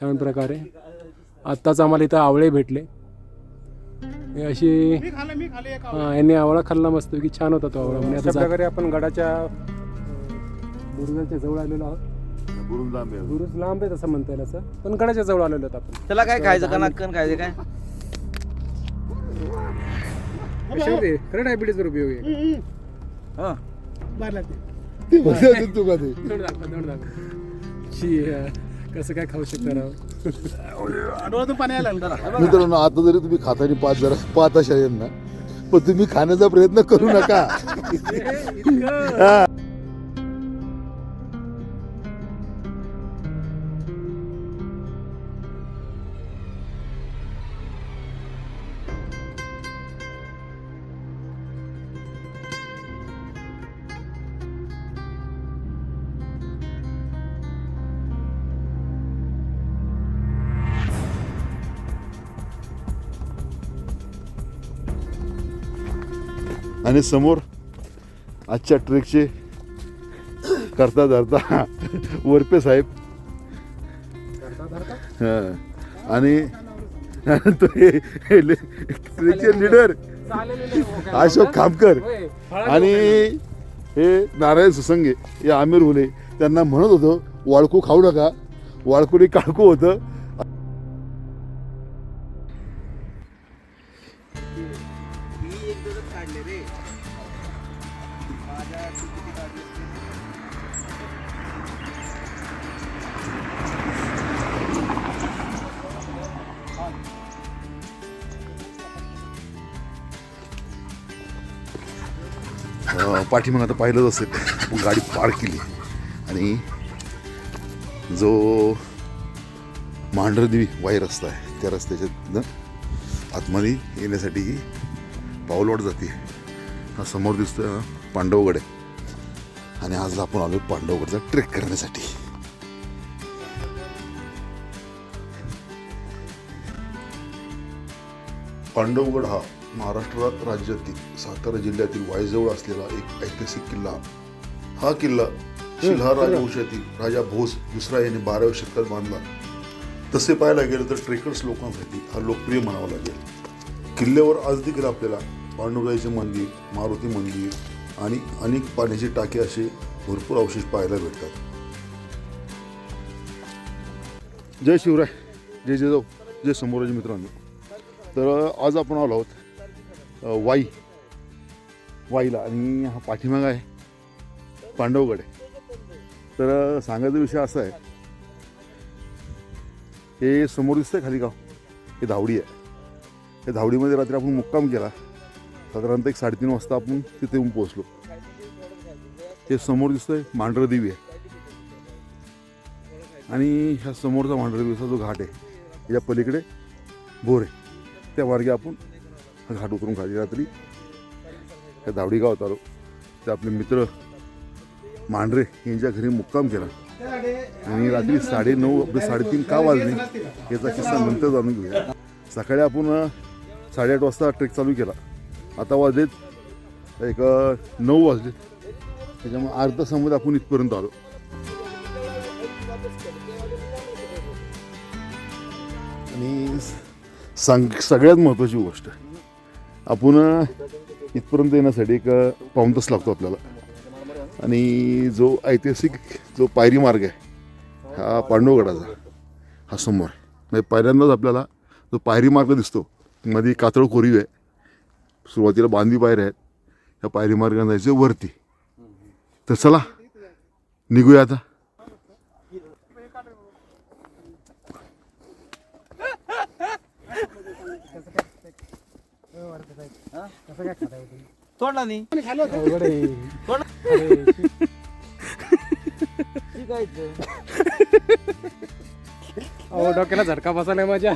छान प्रकारे. आत्ताच आम्हाला इथं आवळे भेटले. हे अशी यांनी आवळा खाल्ला मस्त की छान होता तो आवळा. म्हणजे अशा प्रकारे आपण गडाच्या बुरुजाच्या जवळ आलेलो आहोत. बुरुज लांब आहे तसं म्हणता येईल असं, पण गडाच्या जवळ आलेलो आहोत आपण. त्याला काय खायचं का नाकन खायचं काय? खरं डायबिटीज वर उपयोग आहे. हा कसं काय खाऊ शकता राव. मित्रांनो, आता जरी तुम्ही खातानी पाच अशा आहेत ना, पण तुम्ही खाण्याचा प्रयत्न करू नका. आणि समोर आजच्या ट्रेकचे करता धरता वरपे साहेब आणि ट्रेकचे लीडर अशोक खामकर आणि हे नारायण सुसंगे हे आमिर हुले. त्यांना म्हणत होतो वाळकू खाऊ नका, वाळकुडी काळकू होतं. पाठीमाग आता पाहिलंच असेल, गाडी पार्क केली आणि जो मांढरदेवी वाई रस्ता आहे त्या रस्त्याच्या आतमध्ये येण्यासाठी ही पाऊलवाट जाते. हा समोर दिसतोय पांडवगड आहे आणि आज आपण आलो पांडवगडचा ट्रेक करण्यासाठी. पांडवगड हा महाराष्ट्र राज्यातील सातारा जिल्ह्यातील वाईजवळ असलेला एक ऐतिहासिक किल्ला. हा किल्ला शिल्हार राजवंशातील राजा भोज दुसरा याने 12व्या शतकात बांधला. तसे पाहायला गेलं तर ट्रेकर्स लोकांसाठी हा लोकप्रिय म्हणावा लागेल. किल्ल्यावर आज देखील आपल्याला पांडुरंगाचे मंदिर, मारुती मंदिर आणि अनेक पाण्याची टाके असे भरपूर अवशेष पाहायला भेटतात. जय शिवराय, जय जिजाऊ, जय संभाजी मित्रांनो. तर आज आपण आलो आहोत वाईला आणि हा पाठीमाग आहे पांडवगड आहे. तर सांगायचा विषय असा आहे, हे समोर दिसतंय खाली गाव, हे धावडी आहे. या धावडीमध्ये रात्री आपण मुक्काम केला. साधारणतः 3:30 वाजता आपण तिथे येऊन पोहोचलो. हे समोर दिसतंय मांढरदेवी आहे आणि ह्या समोरचा मांढरदेवीचा जो घाट आहे याच्या पलीकडे बोर आहे. त्या मार्गे आपण घाट उतरून खाली रात्री त्या धावडी गावात आलो. ते आपले मित्र मांढरे यांच्या घरी मुक्काम केला आणि रात्री 9:30 3:30 का वाजले याचा किस्सा नंतर जाणून घेऊया. सकाळी आपण 8:30 वाजता ट्रेक चालू केला. आता वाजलेत एक 9 वाजले. त्याच्यामुळे अर्ध्या तासामध्ये आपण इथपर्यंत आलो. आणि सगळ्यात महत्त्वाची गोष्ट, आपण इथपर्यंत येण्यासाठी एक पाऊण तास लागतो आपल्याला. आणि जो ऐतिहासिक जो पायरी मार्ग आहे हा पांडवगडाचा, हा समोर म्हणजे पहिल्यांदाच आपल्याला जो पायरी मार्ग दिसतो, मध्ये कातळ कोरीव आहे. सुरुवातीला बांधवी पायऱ्या आहेत. ह्या पायरी मार्गाने जायचं वरती. तर चला निघूया आता. तोंडा नाही डोक्याला झटका बसायला माझ्या.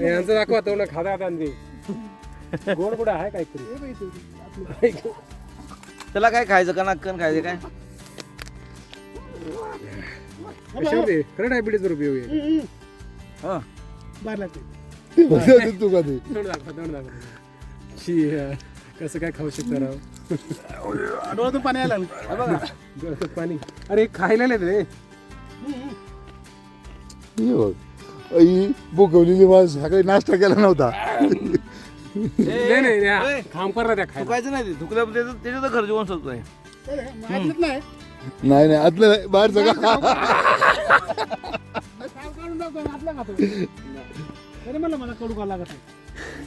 यांचं दाखवा तो ना खाता गोड गोड आहे काहीतरी. त्याला काय खायचं का नाकन खायचं काय? खरं डायबिटीज वर उपयोग आहे. हा तू का ते कसं काय खाऊ शकता राव. डोळ्यातून पाणी आलं पाणी. अरे खायला नाही रे. हे बघ आई बोगवलेली माणूस सकाळी नाश्ता केला नव्हता. नाही नाही काम करा त्या खायला. थुकायचं नाही ते थुकल्या त्याच्यात खर्च होऊन शकतोय. नाही नाही आतलं नाही बाहेर सगळं. मला कडू का लागत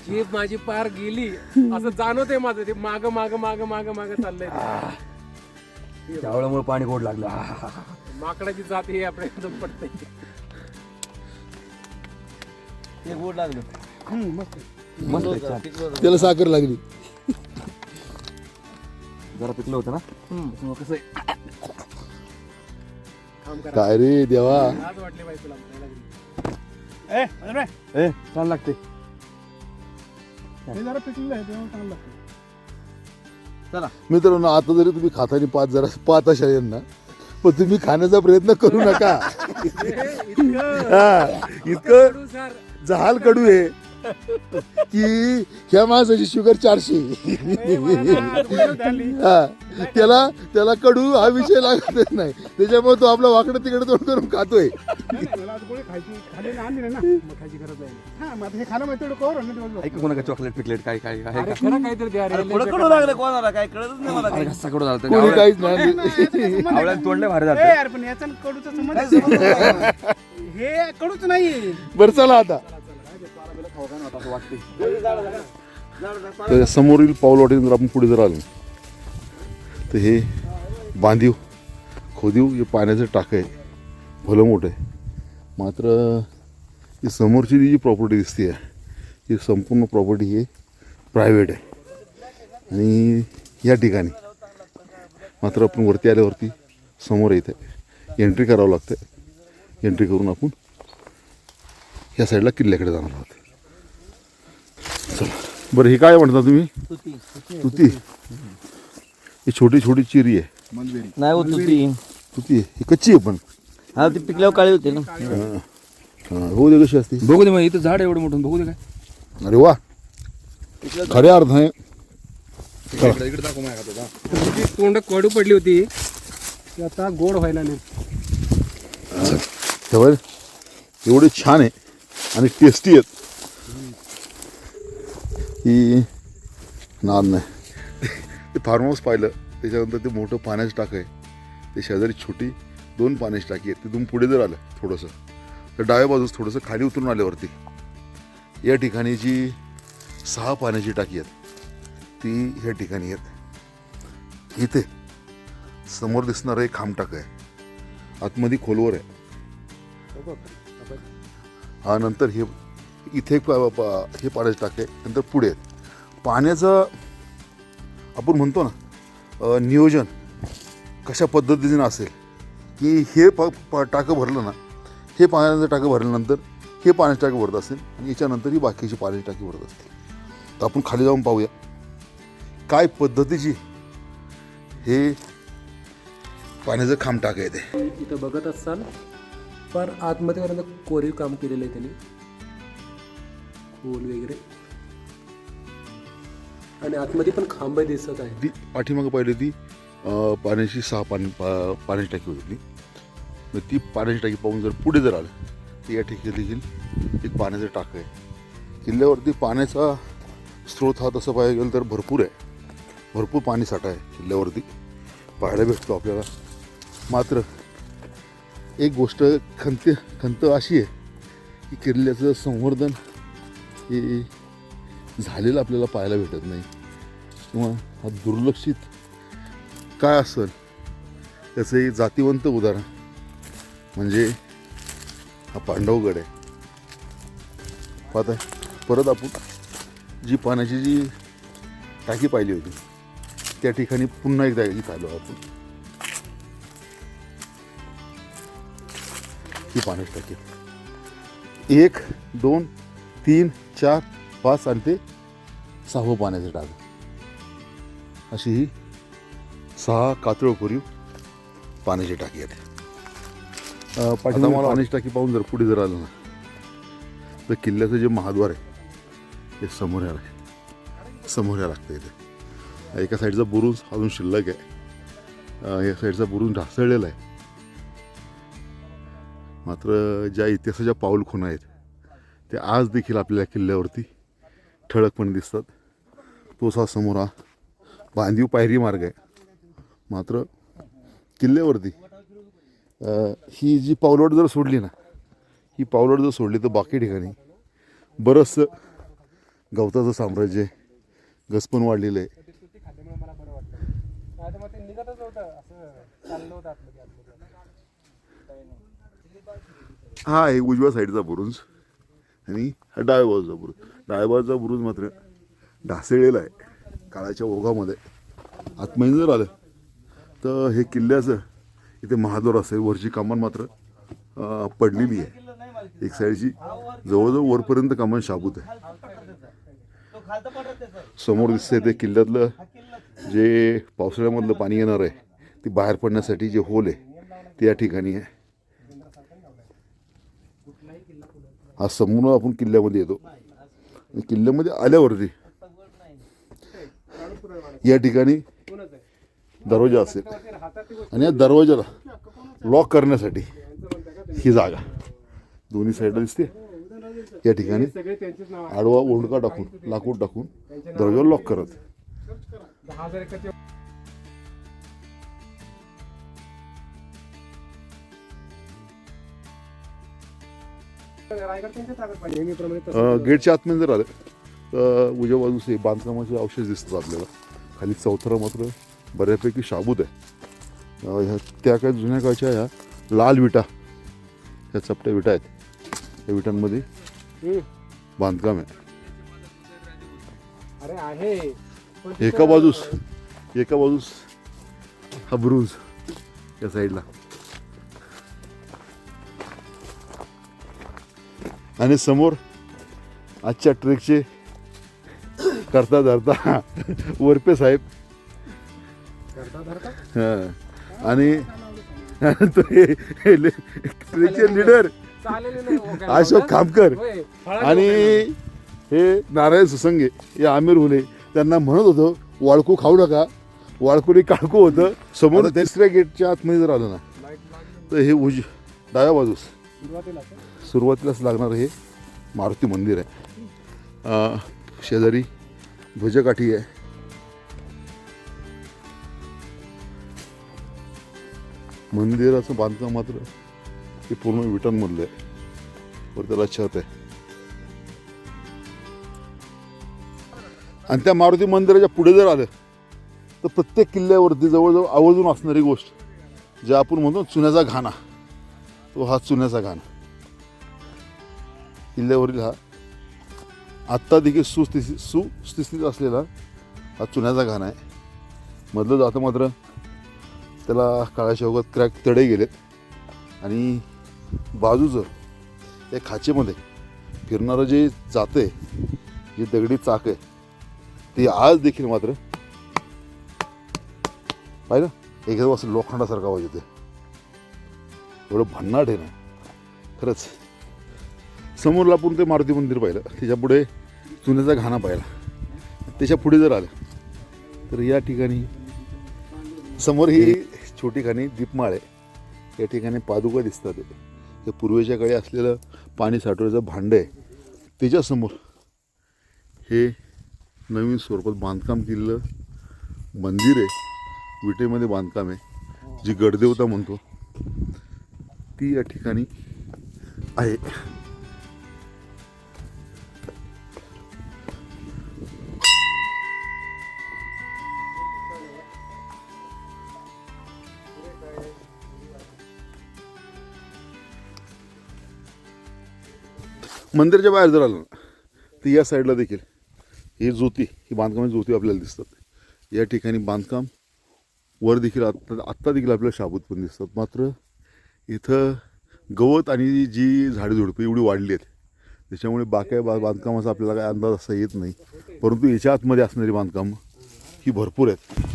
जीभ माझी पार गेली असं जाणवतंय माझं ते माग माग माग माग माग चाललंय ते. त्यामुळे पाणी गोड लागलं. माकडाची जात हे आपल्या एकदम पडते. ते गोड लागलं. मस्त त्याला साखर लागली. जरा पिकलं होतं ना. कसं आहे काम करा. काय रे देवा. आज वाटले बाई तुला म्हणायला लागली. छान लागते. हे जरा पिकलेलं आहे तेव्हा चांगलं लागतं. चला मित्रांनो आता जरी तुम्ही खातानी पाच अशा यांना पण तुम्ही खाण्याचा प्रयत्न करू नका. हा, इतकं कडू सर. जहाल कडू आहे की ह्या माणसाची शुगर 400. हा, त्याला कडू हा विषय लागतच नाही. त्याच्यामुळे तो आपला वाकडं तिकडे तोंड करून खातोय. कोणा चॉकलेट पिकलेट काय काय अरे खरं काहीतरी द्या रे. पुढं कडू लागलं कोणाला काय कळतच नाही मला. घसा कडू झाला कोणी काहीच नाही. आवळ्यात तोंडले भारी जातं. यार पण याचा कडूचा संबंध हे कडूच नाही. बरं चला आता तर समोरील पाऊलवाटेतून जर आपण पुढे जर आलो तर हे बांधीव खोदीव हे पाण्याचं टाकं आहे. भलं मोठं आहे. मात्र ही समोरची जी प्रॉपर्टी दिसते आहे ही संपूर्ण प्रॉपर्टी ही प्रायव्हेट आहे. आणि या ठिकाणी मात्र आपण वरती आल्यावरती समोर येत आहे एंट्री करावं लागतं. एंट्री करून आपण ह्या साईडला किल्ल्याकडे जाणार आहोत. चला बरं हे काय म्हणता तुम्ही. तुती ही छोटी छोटी चिरी आहे. नाही होत ती. तुती ही कच्ची आहे पण. हा ती पिकल्यावर काळी होते ना. हो दे कशी असते. बघू दे मग इथं झाड एवढं मोठं बघू दे काय. अरे वा खऱ्या अर्थाने इकडे दाखव माझ्या तुझी तोंड कडू पडली होती ती आता गोड व्हायला नाही. तेव्हा एवढे छान आहे आणि टेस्टी आहेत की नाद नाही. ते फार्म हाऊस पाहिलं त्याच्यानंतर ते मोठं पाण्याचं टाकं आहे. ते शेजारी छोटी 2 पाण्याची टाकी आहेत. तिथून पुढे जर आलं थोडंसं तर डाव्या बाजूस थोडंसं खाली उतरून आल्यावरती या ठिकाणी जी 6 पाण्याची टाकी आहेत ती ह्या ठिकाणी आहेत. इथे समोर दिसणारं एक खांबटाकं आहे. आतमध्ये खोलवर आहे. हा नंतर हे इथे हे पाण्याचं टाकं आहे. नंतर पुढे पाण्याचं आपण म्हणतो ना नियोजन कशा पद्धतीने असेल की हे टाकं भरलं ना हे पाण्याचं टाकं भरल्यानंतर हे पाण्याचं टाकं भरत असेल आणि याच्यानंतर ही बाकीची पाण्याची टाकी भरत असतील. तर आपण खाली जाऊन पाहूया काय पद्धतीची हे पाण्याचं खांब टाकं आहे ते. इथं बघत असाल पण आतमध्ये पर्यंत कोरीव काम केलेलं आहे त्यांनी खोल वगैरे आणि आतमध्ये पण खांब दिसत आहे. ती पाठीमागं पाहिली ती पाण्याची 6 पाण्याची टाकी होती ती. मग ती पाण्याची टाकी पाहून जर पुढे जर आलं तर या ठिकाणी देखील एक पाण्याचं टाकं आहे. किल्ल्यावरती पाण्याचा स्रोत हा तसं पाहायला गेलं तर भरपूर आहे. भरपूर पाणी साठा आहे किल्ल्यावरती पाहायला भेटतो आपल्याला. मात्र एक गोष्ट खंत अशी आहे की किल्ल्याचं संवर्धन हे झालेलं आपल्याला पाहायला भेटत नाही किंवा हा दुर्लक्षित काय असेल त्याचं एक जातीवंत उदाहरण म्हणजे हा पांडवगड आहे. पाहत आहे परत आपण जी पाण्याची जी टाकी पाहिली होती त्या ठिकाणी पुन्हा एकदा इथं आलो आपण. ही पाण्याची टाकी 1 2 3 4 5 आणि ते 6वं पाण्याचं टाक अशी ही 6 कातळकोरीव पाण्याची टाकी आहे. आता मला पाण्याची टाकी पाहून जर पुढे जर आलं ना तर किल्ल्याचं जे महाद्वार आहे ते समोर या लागतं इथे. एका साईडचा बुरुज अजून शिल्लक आहे. या साईडचा बुरुज ढासळलेला आहे. मात्र ज्या इतिहासाच्या पाऊलखुणा आहेत त्या आज देखील आपल्याला किल्ल्यावरती ठळकपणे दिसतात. तोच हा समोर हा बांधीव पायरी मार्ग आहे. मात्र किल्ल्यावरती ही जी पावलवाट जर सोडली ना, ही पावलवाट जर सोडली तर बाकी ठिकाणी बरंचसं गवताचं साम्राज्य आहे, गसपण वाढलेलं आहे. हा आहे उजव्या साईडचा बुरुज आणि हा डाव्या बाजूचा बुरुज. डाव्या बाजूचा बुरुज मात्र ढासळलेला आहे काळाच्या ओघामध्ये. आतमध्ये जर आलं तर हे किल्ल्याचं इथे महाद्वार असेल, वरची कमान मात्र पडलेली आहे. एक साईडची जवळजवळ वरपर्यंत कमान शाबूत आहे. समोर दिसतंय ते किल्ल्यातलं जे पावसाळ्यामधलं पाणी येणार आहे ते बाहेर पडण्यासाठी जे होल आहे ते या ठिकाणी आहे. हा समोर आपण किल्ल्यामध्ये येतो. किल्ल्यामध्ये आल्यावरती या ठिकाणी दरवाजा असेल आणि या दरवाजाला लॉक करण्यासाठी ही जागा दोन्ही साईडला दिसते. या ठिकाणी आडवा ओंडका टाकून लाकूड टाकून दरवाजाला लॉक करत. गेटच्या आतमध्ये जर आलं तर उजव्या बाजूस बांधकामाचे अवशेष दिसतात आपल्याला. खाली चौथरा मात्र बऱ्यापैकी शाबूत आहे. ह्या त्या काय जुन्या काळच्या ह्या लाल विटा, ह्या चपट्या विटा आहेत. या विटांमध्ये बांधकाम आहे. अरे आहे एका बाजूस हा बुरुज या साईडला आणि समोर आजच्या ट्रेकचे करता धरता वरपे साहेब आणि ट्रेकचे लीडर अशोक खामकर आणि हे नारायण सुसंगे हे आमिर हुले. त्यांना म्हणत होतो वाळकू खाऊ नका, वाळकुरी काळकू होतं. समोर तिसऱ्या गेटच्या आतमध्ये जर आलं ना तर हे डाव्या बाजूस सुरुवातीलाच लागणार हे मारुती मंदिर आहे. शेजारी ध्वजकाठी आहे. मंदिराचं बांधकाम मात्र हे पूर्ण विटांमधलं आहे. वर त्याला छत आहे. आणि त्या मारुती मंदिराच्या पुढे जर आलं तर प्रत्येक किल्ल्यावरती जवळजवळ आवर्जून असणारी गोष्ट जे आपण म्हणतो चुन्याचा घाणा, तो हा चुन्याचा घाणा. किल्ल्यावरील हा आत्ता देखील सुस्थितीत असलेला हा चुन्याचा घाणा आहे. मधलं जातं मात्र त्याला काळाच्या ओघात क्रॅक तडे गेलेत आणि बाजूचं त्या खाचेमध्ये फिरणारं जे जातं आहे, जे दगडी चाक आहे ते आज देखील मात्र पाहिलं एकदम असं लोखंडासारखा आवाज येते. एवढं भन्नाट आहे ना खरंच. समोरला आपण ते मारुती मंदिर पाहिलं, त्याच्यापुढे चुन्याचा घाणा पाहिला. त्याच्या पुढे जर आलं तर या ठिकाणी समोर ही छोटी खाणी दीपमाळ आहे. या ठिकाणी पादुका दिसतात. ते पूर्वीच्या काळी असलेलं पाणी साठवण्याचं भांडं आहे. त्याच्यासमोर हे नवीन स्वरूपात बांधकाम केलेलं मंदिर आहे. विटेमध्ये बांधकाम आहे. जी गडदेवता म्हणतो ती या ठिकाणी आहे. मंदिराच्या बाहेर जर आलं ना तर या साईडला देखील ही ज्योती, ही बांधकामाची ज्योती आपल्याला दिसतात. या ठिकाणी बांधकाम वर देखील आत्ता देखील आपल्याला शाबूत पण दिसतात. मात्र इथं गवत आणि जी झाडे झुडपे एवढी वाढली आहेत त्याच्यामुळे बांधकामाचा आपल्याला काही अंदाज असा येत नाही. परंतु याच्या आतमध्ये असणारी बांधकाम ही भरपूर आहेत.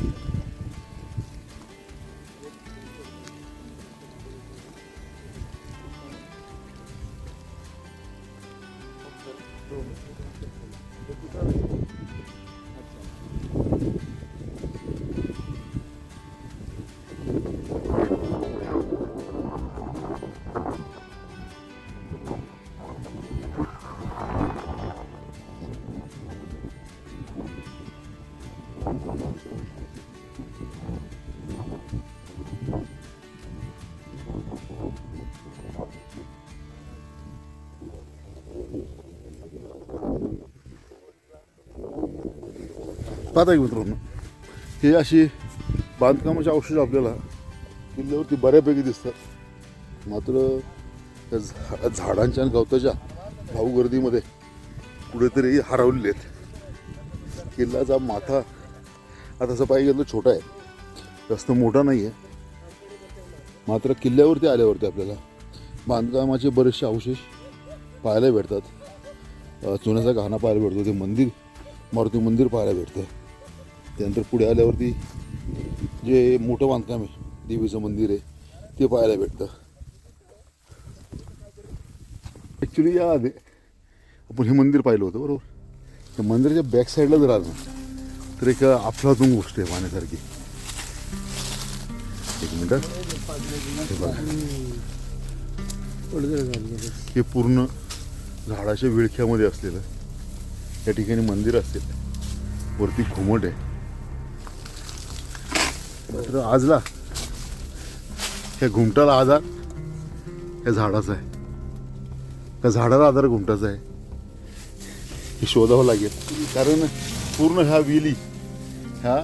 पाहता की मित्रांनो, हे अशी बांधकामाचे अवशेष आपल्याला किल्ल्यावरती बऱ्यापैकी दिसतात. मात्र त्या झाडांच्या आणि गवताच्या भाऊगर्दीमध्ये कुठेतरी हरवलेले आहेत. किल्ल्याचा माथा आता असं पाहिजे गेलं छोटा आहे, जास्त मोठा नाही आहे. मात्र किल्ल्यावरती आल्यावरती आपल्याला बांधकामाचे बरेचसे अवशेष पाहायला भेटतात. चुन्याचा घाणा पाहायला भेटतो, ते मंदिर मारुती मंदिर पाहायला भेटतं. त्यानंतर पुढे आल्यावरती जे मोठं बांधकाम आहे, देवीचं मंदिर आहे, ते पाहायला भेटतं. ॲक्च्युली या आधी आपण हे मंदिर पाहिलं होतं बरोबर. त्या मंदिराच्या बॅक साईडला जर आलं तर एक अफलातून गोष्ट आहे पाहण्यासारखी. एक मिनिट, हे बघा, हे पूर्ण झाडाच्या विळख्यामध्ये असलेलं या ठिकाणी मंदिर असेल. वरती घुमट आहे. मात्र आजला ह्या घुमटाला आधार ह्या झाडाचा आहे. त्या झाडाला आधार घुमटाचा आहे. हे शोधावं लागेल, कारण पूर्ण ह्या वेली ह्या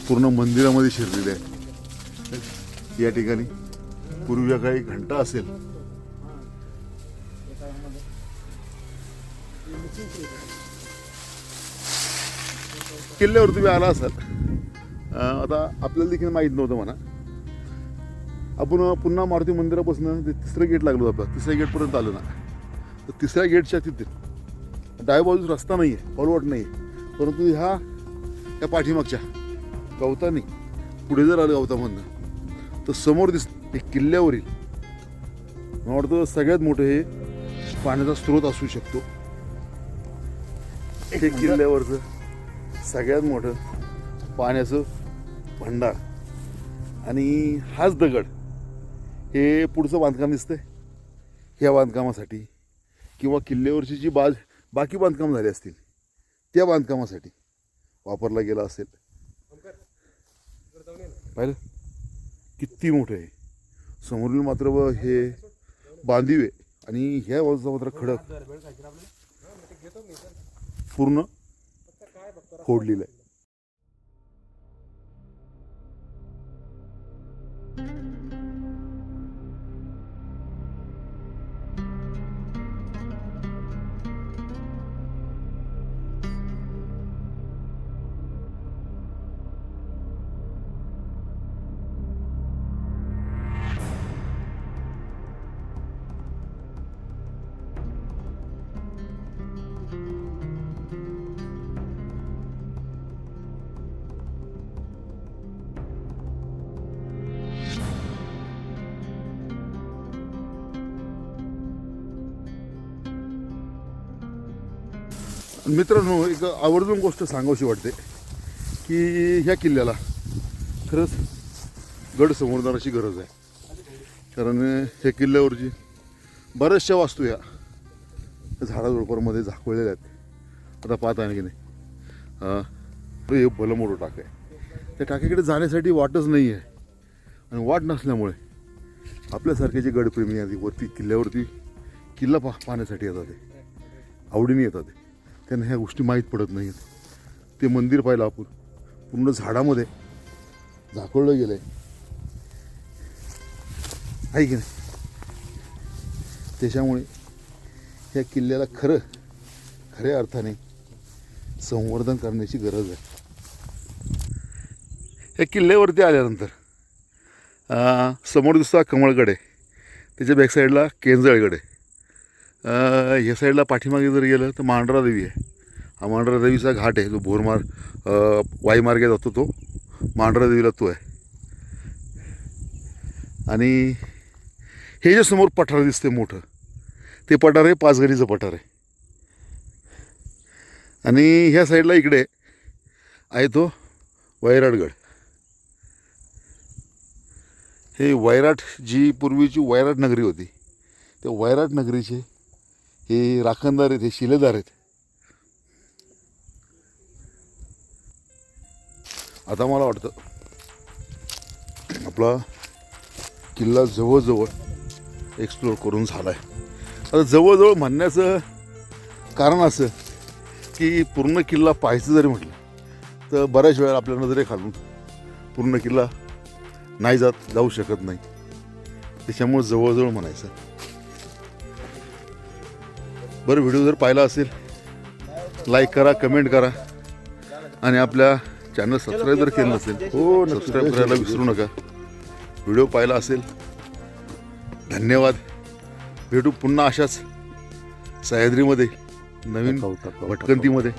पूर्ण मंदिरामध्ये शिरलेल्या आहेत. या ठिकाणी पूर्वी काही घंटा असेल. किल्ल्यावर तुम्ही आला असाल, आता आपल्याला देखील माहीत नव्हतं म्हणा. आपण पुन्हा मारुती मंदिरापासून ते तिसरं गेट लागलं होतं आपलं. तिसऱ्या गेटपर्यंत आलं ना, तर तिसऱ्या गेटच्या तिथे डाव्या बाजूस रस्ता नाही आहे, फॉरवर्ड नाही आहे. परंतु ह्या पाठीमागच्या गवताने पुढे जर आलं गवतामधनं तर समोर दिसतं एक किल्ल्यावरील, मला वाटतं सगळ्यात मोठं हे पाण्याचा स्रोत असू शकतो. हे किल्ल्यावरचं सगळ्यात मोठं पाण्याचं भंडार. आणि हाच दगड हे पुढचं बांधकाम दिसतंय, ह्या बांधकामासाठी किंवा किल्ल्यावरची जी बाकी बांधकाम झाले असतील त्या बांधकामासाठी वापरला गेला असेल. पाहिलं किती मोठं आहे. समोरील मात्र हे बांधीव आहे आणि ह्या बाजूचा मात्र खडक पूर्ण फोडलेलं आहे. मित्रांनो, एक आवर्जून गोष्ट सांगावीशी वाटते की ह्या किल्ल्याला खरंच गड संवर्धनाची गरज आहे. कारण ह्या किल्ल्यावरची बऱ्याचशा वास्तू या झाडाझुडपांमध्ये झाकळलेल्या आहेत. आता पाहता आहे की नाही, हे भलं मोठं टाक आहे. त्या टाकीकडे जाण्यासाठी वाटच नाही आहे. आणि वाट नसल्यामुळे आपल्यासारखे जे गडप्रेमी आहेत वरती किल्ल्यावरती किल्ला पाहण्यासाठी येतात, ते आवडीने येतात. त्यांना ह्या गोष्टी माहीत पडत नाही आहेत. ते मंदिर पाहिलं आपण, पूर्ण झाडामध्ये झाकळलं गेलं आहे की नाही. त्याच्यामुळे ह्या किल्ल्याला खऱ्या अर्थाने संवर्धन करण्याची गरज आहे. ह्या किल्ल्यावरती आल्यानंतर समोर दिसता कमळगड आहे, त्याच्या बॅक साईडला केंजळगड आहे. ह्या साईडला पाठीमागे जर गेलं तर मांढरा देवी आहे. हा मांढरा देवीचा घाट आहे, जो वाईमार्गे जातो तो मांढरा देवीला तो आहे. आणि हे जे समोर पठार दिसते मोठं, ते पठार आहे पाचगणीचं पठार आहे. आणि ह्या साईडला इकडे आहे तो वैराटगड. हे वैराट, जी पूर्वीची वैराट नगरी होती, त्या वैराट नगरीचे हे राखणदार आहेत, हे शिलेदार आहेत. आता मला वाटतं आपला किल्ला जवळजवळ एक्सप्लोअर करून झाला आहे. आता जवळजवळ म्हणण्याचं कारण असं की पूर्ण किल्ला पाहायचं जरी म्हटलं तर बऱ्याच वेळा आपल्या नजरेखालून पूर्ण किल्ला नाही जाऊ शकत नाही. त्याच्यामुळे जवळजवळ म्हणायचं. बरं, व्हिडिओ जर पाहिला असेल लाईक करा, कमेंट करा आणि आपल्या चॅनल सबस्क्राईब जर केलं नसेल हो सबस्क्राईब करायला विसरू नका. व्हिडिओ पाहिला असेल धन्यवाद. भेटू पुन्हा अशाच सह्याद्रीमध्ये नवीन भटकंतीमध्ये.